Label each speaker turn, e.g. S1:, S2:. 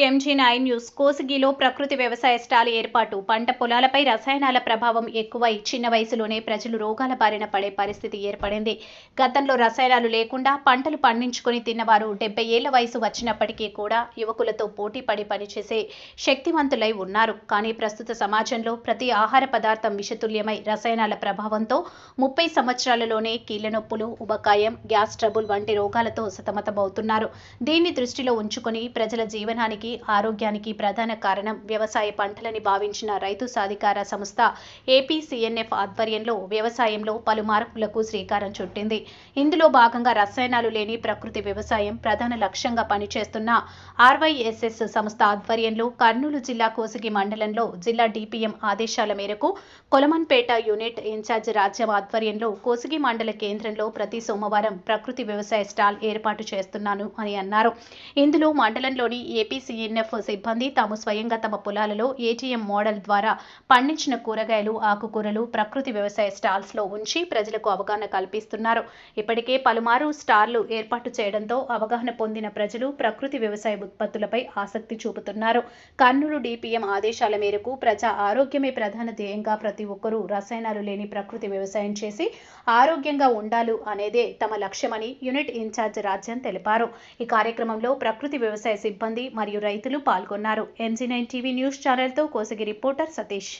S1: MG9 news. కోసిగిలో ప్రకృతి వ్యవసాయ stall ఏర్పాటు. పంట పొలాలపై రసాయనాల ప్రభావం ఎక్కువై చిన్న వయసులోనే ప్రజలు రోగాల బారిన పడే పరిస్థితి ఏర్పడింది. గతంలో రసాయనాలు లేకుండా పంటలు పండించుకొని తిన్నవారు 70 ఏళ్ల వయసు వచ్చినప్పటికీ కూడా యువకులతో పోటీపడి పనిచేసే శక్తివంతులై ఉన్నారు. కానీ ప్రస్తుత సమాజంలో ప్రతి ఆహార పదార్థం విషతుల్యమై రసాయనాల ప్రభావంతో 30 సంవత్సరాలలోనే కీళ్ల నొప్పులు, ఉబకాయం, గ్యాస్ ట్రబుల్ వంటి రోగాలతో సతమతమవుతున్నారు. దీన్ని దృష్టిలో ఉంచుకొని ప్రజల జీవనానికి, ఆరోగ్యానికి ప్రధాన కారణం వ్యవసాయ పంటలని భావించిన రైతు సాధికార సంస్థ APCNF ఆధ్వర్యంలో వ్యవసాయంలో పలు మార్పులకు శ్రీకారం చుట్టింది. ఇందులో భాగంగా రసాయనాలు లేని ప్రకృతి వ్యవసాయం ప్రధాన లక్ష్యంగా పనిచేస్తున్న RYSS సంస్థ ఆధ్వర్యంలో కర్నూలు జిల్లా కోసిగి మండలంలో జిల్లా DPM ఆదేశాల మేరకు కొలమన్పేట యూనిట్ ఇన్ఛార్జ్ రాజ్యం ఆధ్వర్యంలో కోసిగి మండల కేంద్రంలో ప్రతి సోమవారం ప్రకృతి వ్యవసాయ స్టాల్ ఏర్పాటు చేస్తున్నాను అని అన్నారు. ఇందులో మండలంలోని APCNF సిబ్బంది తాము స్వయంగా తమ పొలాలలో ATM మోడల్ ద్వారా పండించిన కూరగాయలు, ఆకుకూరలు ప్రకృతి వ్యవసాయ స్టాల్స్ లో ఉంచి ప్రజలకు అవగాహన కల్పిస్తున్నారు. ఇప్పటికే పలుమారు స్టార్లు ఏర్పాటు చేయడంతో అవగాహన పొందిన ప్రజలు ప్రకృతి వ్యవసాయ ఉత్పత్తులపై ఆసక్తి చూపుతున్నారు. కర్నూలు DPM ఆదేశాల మేరకు ప్రజా ఆరోగ్యమే ప్రధాన ధ్యేయంగా ప్రతి ఒక్కరూ రసాయనాలు లేని ప్రకృతి వ్యవసాయం చేసి ఆరోగ్యంగా ఉండాలి అనేదే తమ లక్ష్యమని యూనిట్ ఇన్ఛార్జ్ రాజ్యం తెలిపారు. ఈ కార్యక్రమంలో ప్రకృతి వ్యవసాయ సిబ్బంది మరియు రైతులు పాల్గొన్నారు. MG9 టీవీ న్యూస్ ఛానల్తో కోసిగి రిపోర్టర్ సతీష్.